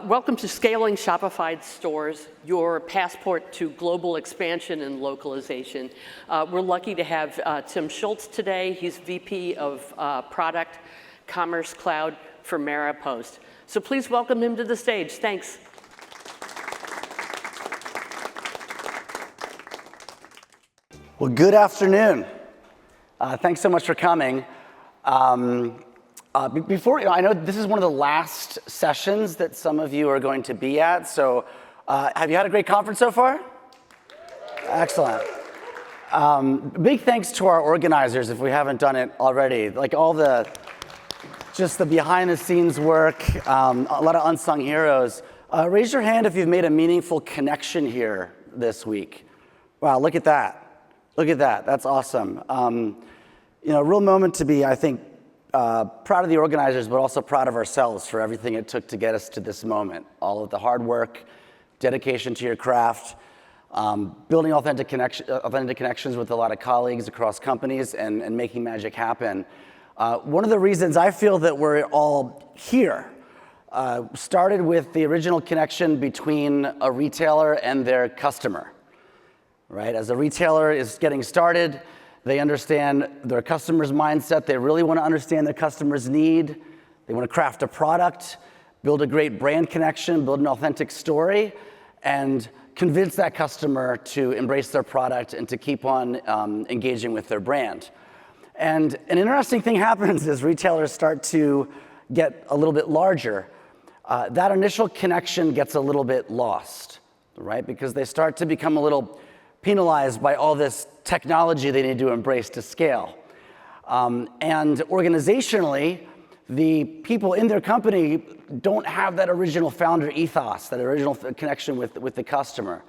Welcome to Scaling Shopify Stores, your passport to global expansion and localization. We're lucky to have Tim Schulz today. He's VP of Product Commerce Cloud for Maropost. So please welcome him to the stage. Thanks. Well, good afternoon. Thanks so much for coming. I know this is one of the last sessions that some of you are going to be at, so have you had a great conference so far? Excellent. Big thanks to our organizers if we haven't done it already. Like just the behind the scenes work, a lot of unsung heroes. Raise your hand if you've made a meaningful connection here this week. Wow, look at that. Look at that, that's awesome. A real moment to be, I think, proud of the organizers, but also proud of ourselves for everything it took to get us to this moment. All of the hard work, dedication to your craft, building authentic connections with a lot of colleagues across companies and making magic happen. One of the reasons I feel that we're all here started with the original connection between a retailer and their customer, right? As a retailer is getting started, they understand their customer's mindset. They really want to understand their customer's need. They want to craft a product, build a great brand connection, build an authentic story, and convince that customer to embrace their product and to keep on engaging with their brand. And an interesting thing happens as retailers start to get a little bit larger. That initial connection gets a little bit lost, right? Because they start to become a little penalized by all this technology they need to embrace to scale. And organizationally, the people in their company don't have that original founder ethos, that original connection with the customer.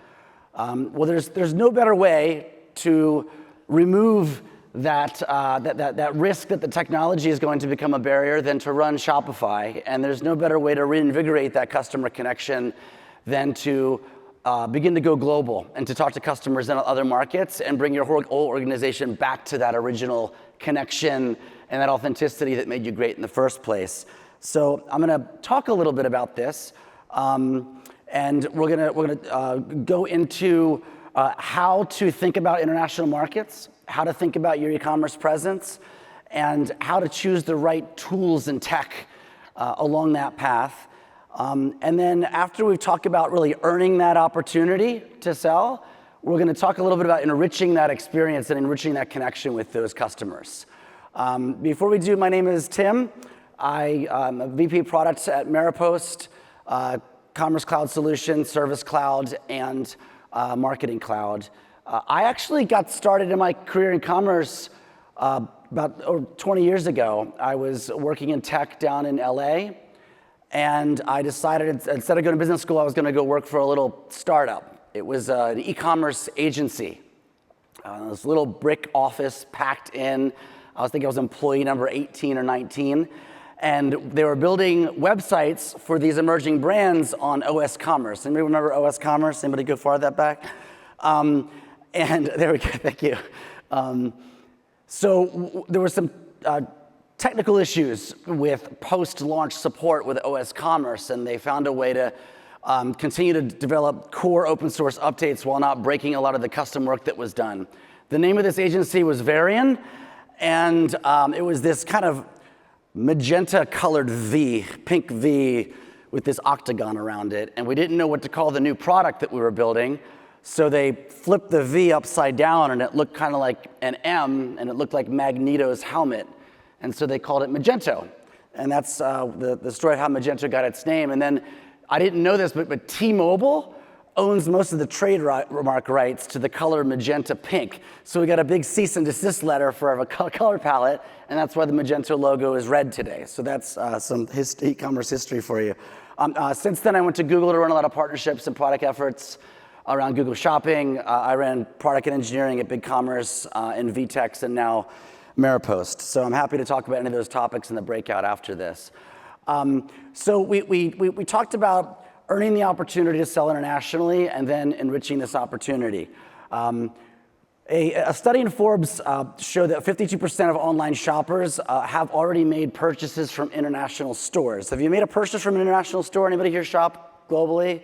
Well, there's no better way to remove that risk that the technology is going to become a barrier than to run Shopify. And there's no better way to reinvigorate that customer connection than to begin to go global and to talk to customers in other markets and bring your whole organization back to that original connection and that authenticity that made you great in the first place. So I'm going to talk a little bit about this, and we're going to go into how to think about international markets, how to think about your e-commerce presence, and how to choose the right tools and tech along that path. And then after we've talked about really earning that opportunity to sell, we're going to talk a little bit about enriching that experience and enriching that connection with those customers. Before we do, my name is Tim. I'm a VP Products at Maropost, Commerce Cloud Solutions, Service Cloud, and Marketing Cloud. I actually got started in my career in commerce about 20 years ago. I was working in tech down in LA. And I decided instead of going to business school, I was going to go work for a little startup. It was an e-commerce agency. This little brick office packed in. I was employee number 18 or 19. And they were building websites for these emerging brands on OS Commerce. Anybody remember OS Commerce? Anybody go far that back? And there we go, thank you. So there were some technical issues with post-launch support with OS Commerce, and they found a way to continue to develop core open source updates while not breaking a lot of the custom work that was done. The name of this agency was Varian, and it was this kind of magenta-colored V, pink V, with this octagon around it, and we didn't know what to call the new product that we were building, so they flipped the V upside down, and it looked kind of like an M, and it looked like Magneto's helmet. And so they called it Magento. And that's the story of how Magento got its name. And then, I didn't know this, but T-Mobile owns most of the trademark rights to the color magenta pink. So we got a big cease and desist letter for our color palette, and that's why the Magento logo is red today. So that's some e-commerce history for you. Since then, I went to Google to run a lot of partnerships and product efforts around Google Shopping. I ran product and engineering at BigCommerce and VTEX, and now Maropost. So I'm happy to talk about any of those topics in the breakout after this. So we talked about earning the opportunity to sell internationally and then enriching this opportunity. A study in Forbes showed that 52% of online shoppers have already made purchases from international stores. Have you made a purchase from an international store? Anybody here shop globally?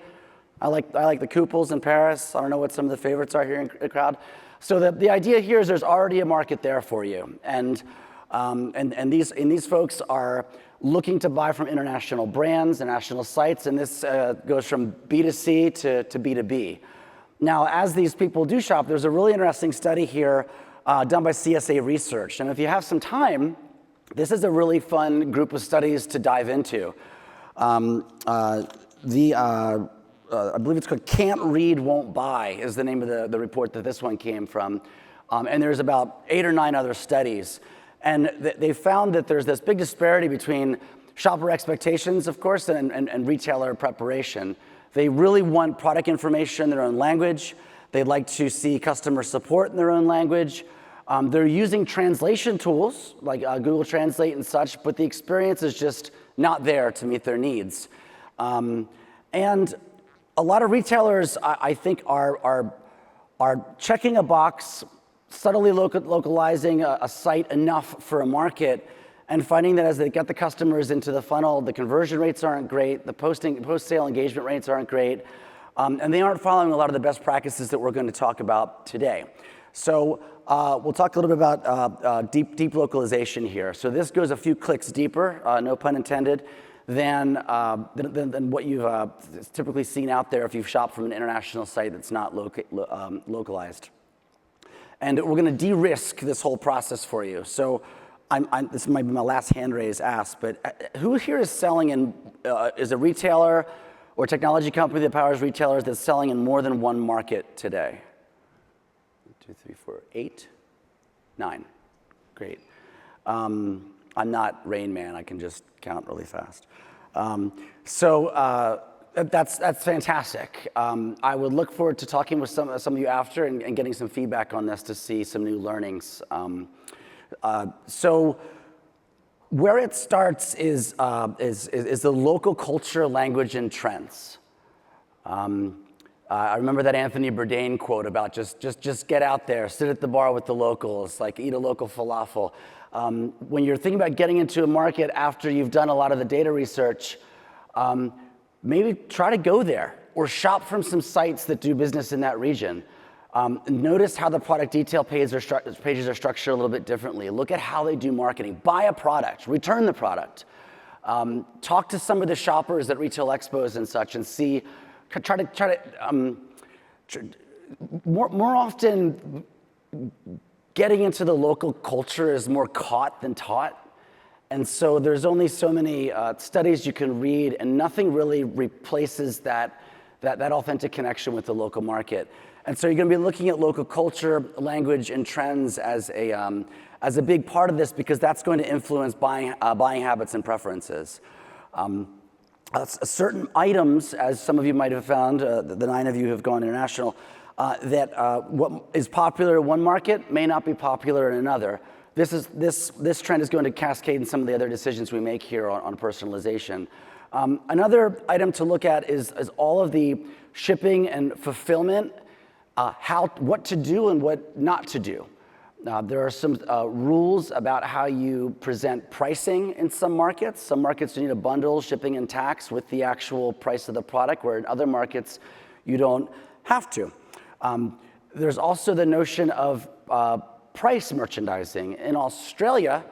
I like the Couples in Paris. I don't know what some of the favorites are here in the crowd. So the idea here is there's already a market there for you, and these folks are looking to buy from international brands, international sites, and this goes from B2C to B2B. Now, as these people do shop, there's a really interesting study here done by CSA Research, and if you have some time, this is a really fun group of studies to dive into. I believe it's called Can't Read, Won't Buy is the name of the report that this one came from. And there's about 8 or 9 other studies. And they found that there's this big disparity between shopper expectations, of course, and retailer preparation. They really want product information in their own language. They'd like to see customer support in their own language. They're using translation tools like Google Translate and such, but the experience is just not there to meet their needs. And a lot of retailers, I think, are checking a box, subtly localizing a site enough for a market, and finding that as they get the customers into the funnel, the conversion rates aren't great, the post-sale engagement rates aren't great, and they aren't following a lot of the best practices that we're going to talk about today. So we'll talk a little bit about deep localization here. So this goes a few clicks deeper, no pun intended, than what you've typically seen out there if you've shopped from an international site that's not localized. And we're going to de-risk this whole process for you. So this might be my last hand raise ask, but who here is selling is a retailer or technology company that powers retailers that's selling in more than one market today? 1, 2, 3, 4, 8, 9. Great. I'm not Rain Man. I can just count really fast. That's fantastic. I would look forward to talking with some of you after and getting some feedback on this to see some new learnings. So where it starts is the local culture, language, and trends. I remember that Anthony Bourdain quote about just get out there, sit at the bar with the locals, like eat a local falafel. When you're thinking about getting into a market after you've done a lot of the data research, maybe try to go there or shop from some sites that do business in that region. Notice how the product detail pages are structured a little bit differently. Look at how they do marketing. Buy a product, return the product. Talk to some of the shoppers at retail expos and such and see, more often getting into the local culture is more caught than taught. And so there's only so many studies you can read, and nothing really replaces that authentic connection with the local market. And so you're going to be looking at local culture, language, and trends as a big part of this, because that's going to influence buying habits and preferences. Certain items, as some of you might have found, the 9 of you who have gone international, that what is popular in one market may not be popular in another. This trend is going to cascade in some of the other decisions we make here on personalization. Another item to look at is all of the shipping and fulfillment, what to do and what not to do. There are some rules about how you present pricing in some markets. Some markets you need to bundle shipping and tax with the actual price of the product, where in other markets you don't have to. There's also the notion of price merchandising. In Australia,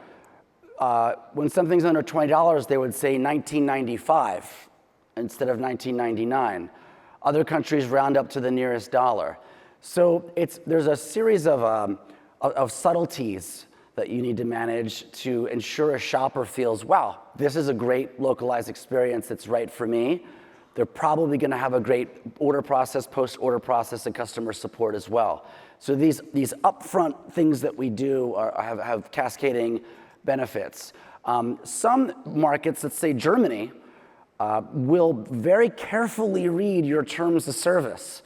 when something's under $20, they would say $19.95 instead of $19.99. Other countries round up to the nearest dollar. So there's a series of subtleties that you need to manage to ensure a shopper feels, wow, this is a great localized experience that's right for me. They're probably going to have a great order process, post-order process, and customer support as well. So these upfront things that we do have cascading benefits. Some markets, let's say Germany, will very carefully read your terms of service.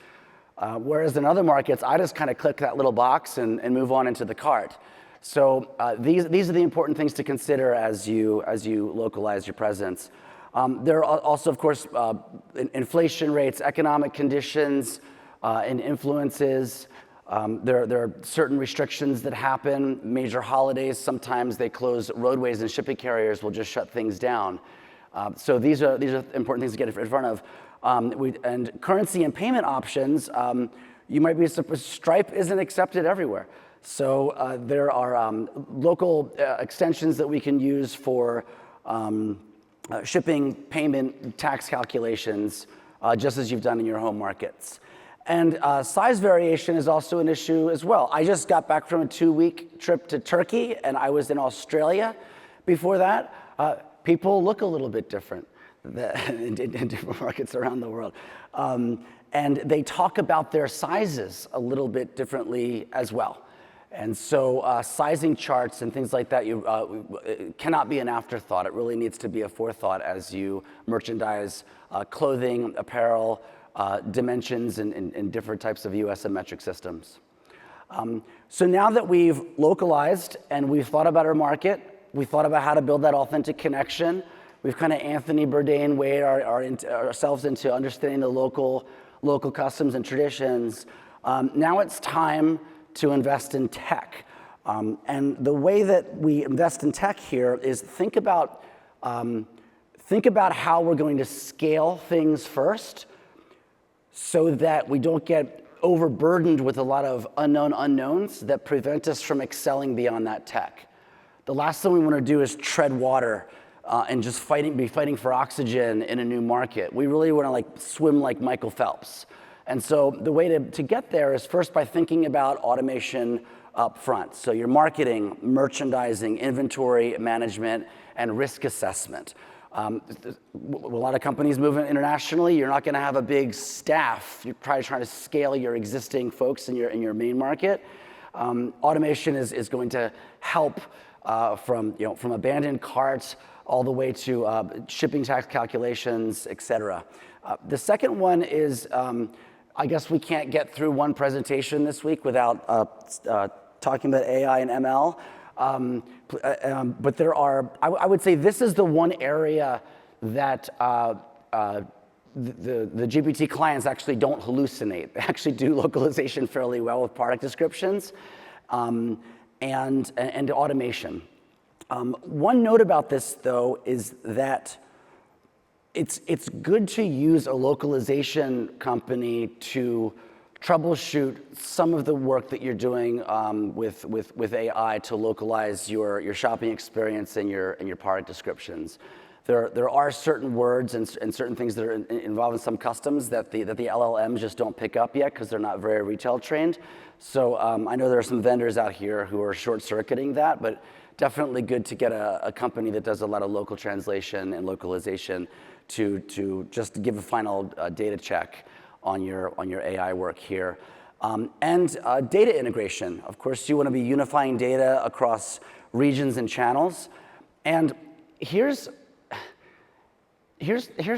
Whereas in other markets, I just kind of click that little box and move on into the cart. So these are the important things to consider as you localize your presence. There are also, of course, inflation rates, economic conditions, and influences. There are certain restrictions that happen, major holidays, sometimes they close roadways and shipping carriers will just shut things down. So these are important things to get in front of. And currency and payment options, you might be surprised, Stripe isn't accepted everywhere. So there are local extensions that we can use for shipping, payment, tax calculations, just as you've done in your home markets. And size variation is also an issue as well. I just got back from a 2-week trip to Turkey, and I was in Australia before that. People look a little bit different in different markets around the world. And they talk about their sizes a little bit differently as well. And so sizing charts and things like that it cannot be an afterthought. It really needs to be a forethought as you merchandise clothing, apparel, dimensions, and different types of US and metric systems. So now that we've localized and we've thought about our market, we thought about how to build that authentic connection, we've kind of Anthony Bourdain weighed ourselves into understanding the local customs and traditions. Now it's time to invest in tech. And the way that we invest in tech here is think about how we're going to scale things first so that we don't get overburdened with a lot of unknown unknowns that prevent us from excelling beyond that tech. The last thing we want to do is tread water and just be fighting for oxygen in a new market. We really want to swim like Michael Phelps. And so the way to get there is first by thinking about automation up front. So your marketing, merchandising, inventory management, and risk assessment. A lot of companies moving internationally, you're not going to have a big staff. You're probably trying to scale your existing folks in your main market. Automation is going to help from abandoned carts all the way to shipping tax calculations, et cetera. The second one is, I guess we can't get through one presentation this week without talking about AI and ML. But there are, I would say this is the one area that the GPT clients actually don't hallucinate. They actually do localization fairly well with product descriptions and automation. One note about this, though, is that it's good to use a localization company to troubleshoot some of the work that you're doing with AI to localize your shopping experience and your product descriptions. There are certain words and certain things that are involved in some customs that the LLMs just don't pick up yet because they're not very retail trained. So I know there are some vendors out here who are short-circuiting that, but definitely good to get a company that does a lot of local translation and localization to just give a final data check on your AI work here. And data integration. Of course, you want to be unifying data across regions and channels. And here's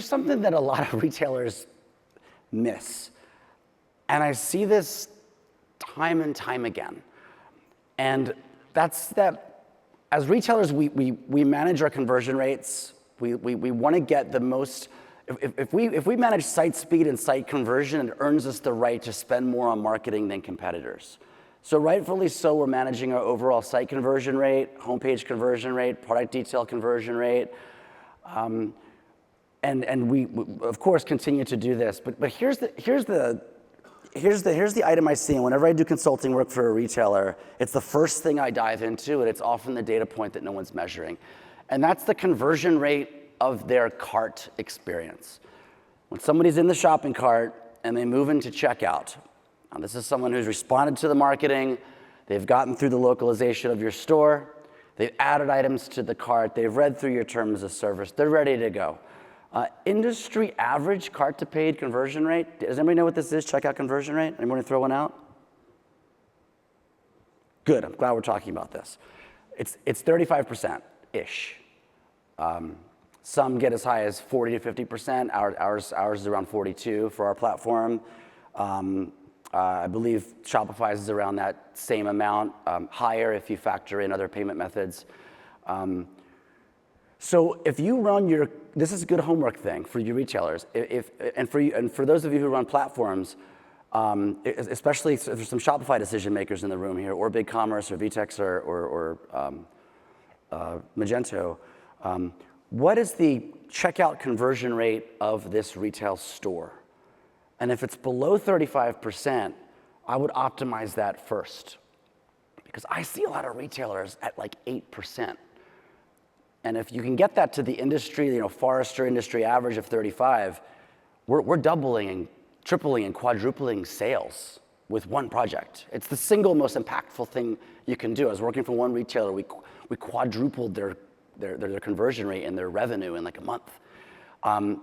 something that a lot of retailers miss. And I see this time and time again. And that's that as retailers, we manage our conversion rates. We want to get the most. If we manage site speed and site conversion, it earns us the right to spend more on marketing than competitors. So rightfully so, we're managing our overall site conversion rate, homepage conversion rate, product detail conversion rate, and we of course continue to do this. But here's the item I see, and whenever I do consulting work for a retailer, it's the first thing I dive into, and it's often the data point that no one's measuring, and that's the conversion rate of their cart experience. When somebody's in the shopping cart and they move into checkout, now this is someone who's responded to the marketing, they've gotten through the localization of your store, they've added items to the cart, they've read through your terms of service, they're ready to go. Industry average cart to paid conversion rate, does anybody know what this is, checkout conversion rate? Anybody throw one out? Good, I'm glad we're talking about this. It's 35%-ish. Some get as high as 40 to 50%. Ours is around 42 for our platform. I believe Shopify's is around that same amount, higher if you factor in other payment methods. So if you run this is a good homework thing for you retailers. And for those of you who run platforms, especially if there's some Shopify decision makers in the room here, or BigCommerce, or VTEX, or Magento. What is the checkout conversion rate of this retail store? And if it's below 35%, I would optimize that first. Because I see a lot of retailers at like 8%. And if you can get that to the industry, Forrester industry average of 35, we're doubling and tripling and quadrupling sales with one project. It's the single most impactful thing you can do. I was working for one retailer, we quadrupled their conversion rate and their revenue in like a month.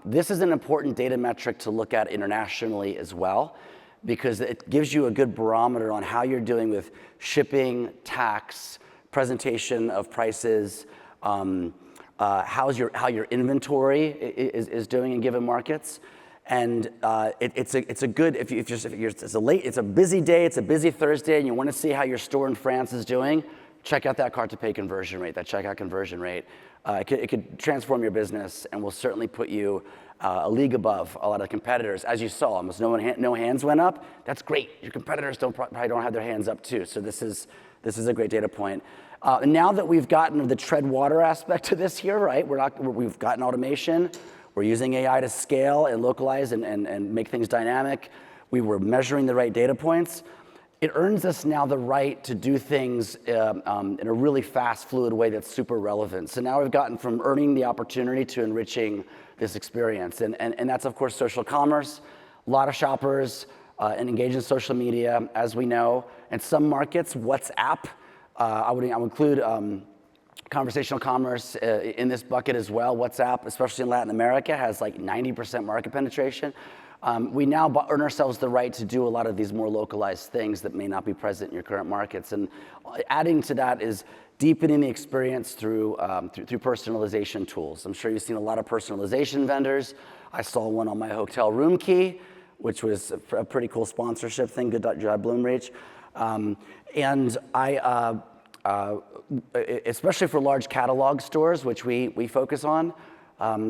This is an important data metric to look at internationally as well, because it gives you a good barometer on how you're doing with shipping, tax, presentation of prices, how your inventory is doing in given markets. And it's a good, it's a busy day, it's a busy Thursday, and you want to see how your store in France is doing, check out that cart to pay conversion rate, that checkout conversion rate. It could transform your business and will certainly put you a league above a lot of competitors. As you saw, almost no hands went up. That's great. Your competitors probably don't have their hands up too. So this is a great data point. And now that we've gotten the tread water aspect to this here, right? We've gotten automation. We're using AI to scale and localize and make things dynamic. We were measuring the right data points. It earns us now the right to do things in a really fast, fluid way that's super relevant. So now we've gotten from earning the opportunity to enriching this experience. And that's, of course, social commerce. A lot of shoppers and engage in social media, as we know. In some markets, WhatsApp. I would include conversational commerce in this bucket as well. WhatsApp, especially in Latin America, has like 90% market penetration. We now earn ourselves the right to do a lot of these more localized things that may not be present in your current markets. And adding to that is deepening the experience through personalization tools. I'm sure you've seen a lot of personalization vendors. I saw one on my hotel room key, which was a pretty cool sponsorship thing. Good job, Bloomreach. And especially for large catalog stores, which we focus on,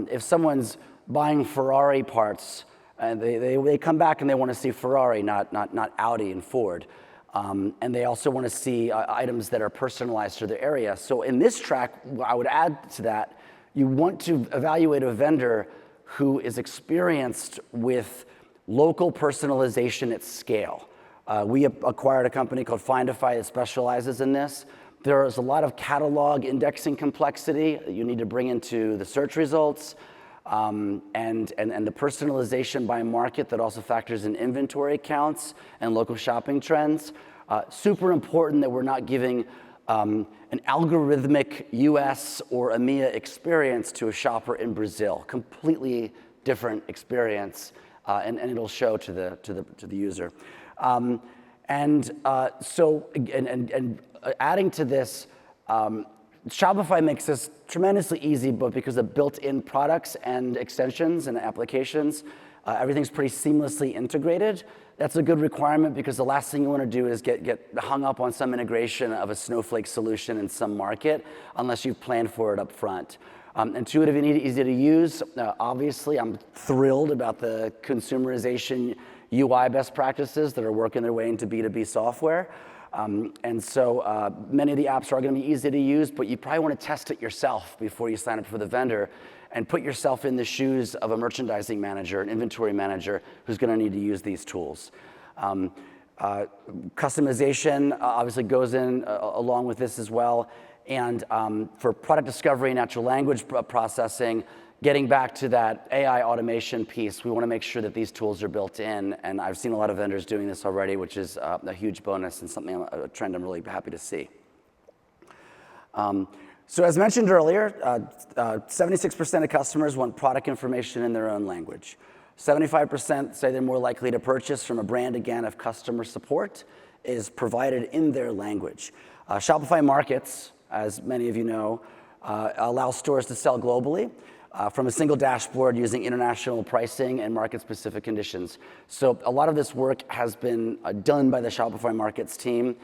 if someone's buying Ferrari parts, and they come back and they want to see Ferrari, not Audi and Ford. And they also want to see items that are personalized to their area. So in this track, I would add to that, you want to evaluate a vendor who is experienced with local personalization at scale. We acquired a company called Findify that specializes in this. There is a lot of catalog indexing complexity that you need to bring into the search results. And the personalization by market that also factors in inventory counts and local shopping trends. Super important that we're not giving an algorithmic US or EMEA experience to a shopper in Brazil. Completely different experience, and it'll show to the user. Adding to this, Shopify makes this tremendously easy, but because of built-in products and extensions and applications, everything's pretty seamlessly integrated. That's a good requirement because the last thing you want to do is get hung up on some integration of a snowflake solution in some market unless you've planned for it up front. Intuitive and easy to use. Obviously, I'm thrilled about the consumerization UI best practices that are working their way into B2B software. Many of the apps are going to be easy to use, but you probably want to test it yourself before you sign up for the vendor and put yourself in the shoes of a merchandising manager, an inventory manager who's going to need to use these tools. Customization obviously goes in along with this as well. And for product discovery, natural language processing, getting back to that AI automation piece, we want to make sure that these tools are built in. And I've seen a lot of vendors doing this already, which is a huge bonus and a trend I'm really happy to see. So as mentioned earlier, 76% of customers want product information in their own language. 75% say they're more likely to purchase from a brand, again, if customer support is provided in their language. Shopify Markets, as many of you know, allow stores to sell globally from a single dashboard using international pricing and market-specific conditions. So a lot of this work has been done by the Shopify Markets team,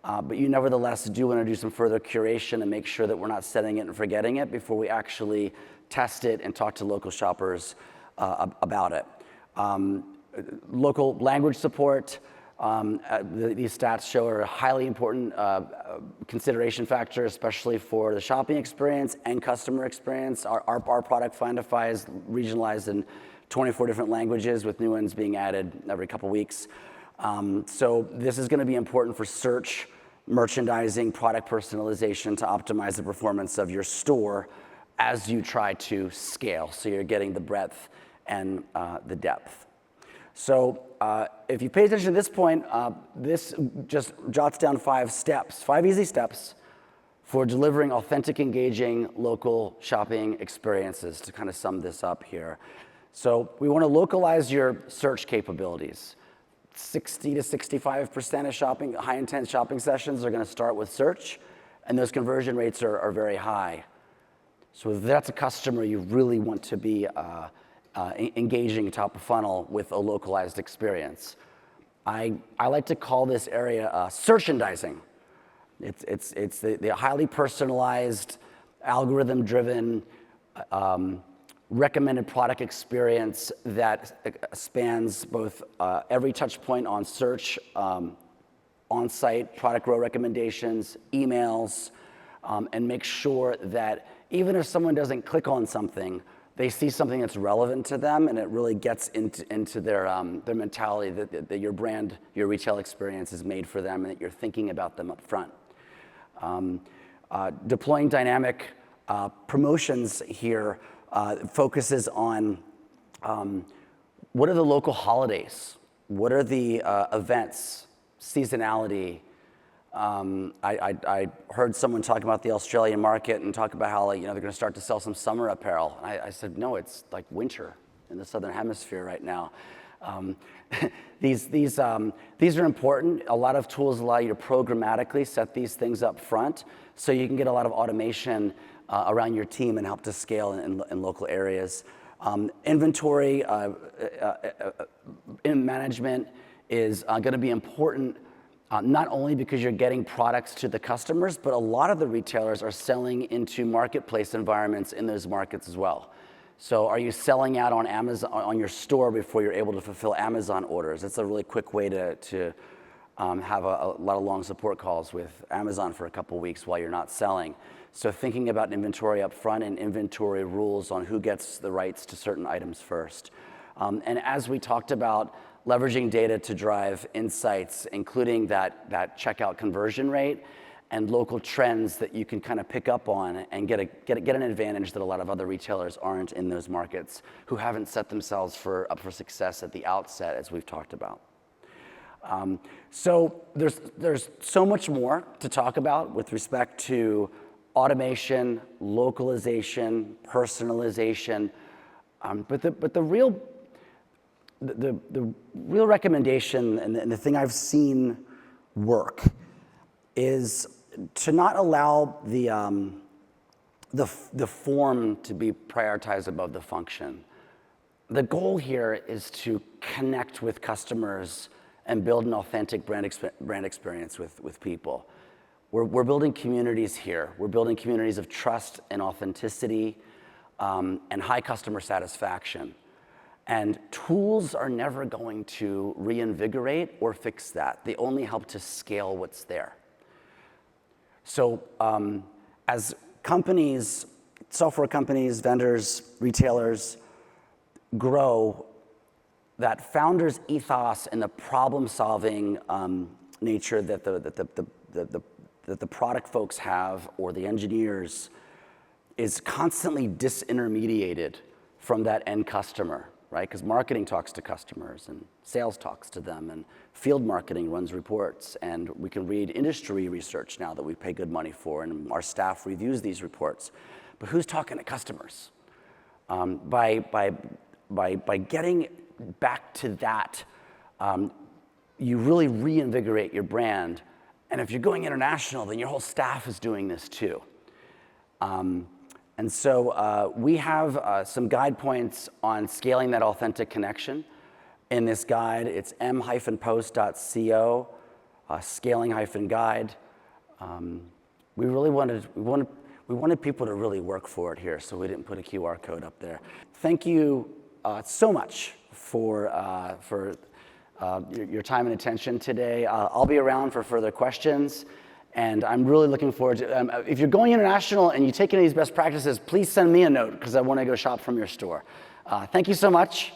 but you nevertheless do want to do some further curation and make sure that we're not setting it and forgetting it before we actually test it and talk to local shoppers about it. local language support. These stats show are a highly important consideration factor, especially for the shopping experience and customer experience. Our product Findify is regionalized in 24 different languages, with new ones being added every couple weeks. So this is going to be important for search, merchandising, product personalization to optimize the performance of your store as you try to scale. So you're getting the breadth and the depth. So if you pay attention to this point, this just jots down 5 steps, 5 easy steps for delivering authentic, engaging, local shopping experiences, to kind of sum this up here. So we want to localize your search capabilities. 60 to 65% of shopping, high-intent shopping sessions are going to start with search, and those conversion rates are very high. So if that's a customer you really want to be engaging top of funnel with a localized experience. I like to call this area searchandising. It's the highly personalized, algorithm-driven, recommended product experience that spans both every touch point on search, on-site product row recommendations, emails, and make sure that even if someone doesn't click on something, they see something that's relevant to them, and it really gets into their mentality that your brand, your retail experience is made for them, and that you're thinking about them up front. Deploying dynamic promotions here focuses on what are the local holidays, what are the events, seasonality. I heard someone talk about the Australian market and talk about how they're going to start to sell some summer apparel. And I said, no, it's like winter in the Southern Hemisphere right now. These are important. A lot of tools allow you to programmatically set these things up front, so you can get a lot of automation around your team and help to scale in local areas. Inventory in management is going to be important. Not only because you're getting products to the customers, but a lot of the retailers are selling into marketplace environments in those markets as well. So are you selling out on Amazon, on your store, before you're able to fulfill Amazon orders? It's a really quick way to have a lot of long support calls with Amazon for a couple weeks while you're not selling. So thinking about inventory up front and inventory rules on who gets the rights to certain items first. And as we talked about, leveraging data to drive insights, including that checkout conversion rate and local trends that you can kind of pick up on and get an advantage that a lot of other retailers aren't in those markets, who haven't set themselves up for success at the outset, as we've talked about. So there's so much more to talk about with respect to automation, localization, personalization, but the real recommendation and the thing I've seen work is to not allow the form to be prioritized above the function. The goal here is to connect with customers and build an authentic brand experience with people. We're building communities here. We're building communities of trust and authenticity and high customer satisfaction. And tools are never going to reinvigorate or fix that. They only help to scale what's there. So as companies, software companies, vendors, retailers grow, that founder's ethos and the problem-solving nature that the product folks have, or the engineers, is constantly disintermediated from that end customer. Right? Because marketing talks to customers, and sales talks to them, and field marketing runs reports, and we can read industry research now that we pay good money for, and our staff reviews these reports. But who's talking to customers? By getting back to that, you really reinvigorate your brand. And if you're going international, then your whole staff is doing this too. And so we have some guide points on scaling that authentic connection. In this guide, it's m-post.co, scaling-guide. We wanted people to really work for it here, so we didn't put a QR code up there. Thank you so much for your time and attention today. I'll be around for further questions, and I'm really looking forward to, if you're going international and you take any of these best practices, please send me a note, because I want to go shop from your store. Thank you so much.